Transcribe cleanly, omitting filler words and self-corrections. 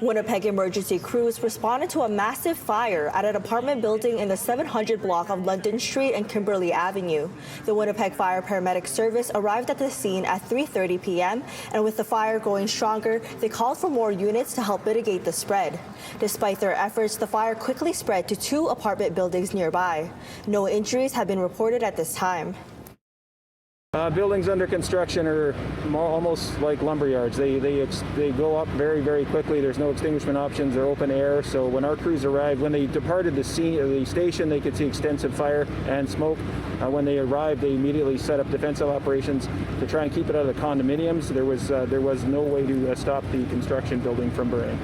Winnipeg emergency crews responded to a massive fire at an apartment building in the 700 block of London Street and Kimberly Avenue. The Winnipeg Fire Paramedic Service arrived at the scene at 3:30 p.m. and with the fire growing stronger, they called for more units to help mitigate the spread. Despite their efforts, the fire quickly spread to 2 apartment buildings nearby. No injuries have been reported at this time. Buildings under construction are almost like lumber yards. They go up very, very quickly. There's no extinguishment options or open air. So when our crews arrived, when they departed the station, they could see extensive fire and smoke. When they arrived, they immediately set up defensive operations to try and keep it out of the condominiums. There was no way to stop the construction building from burning.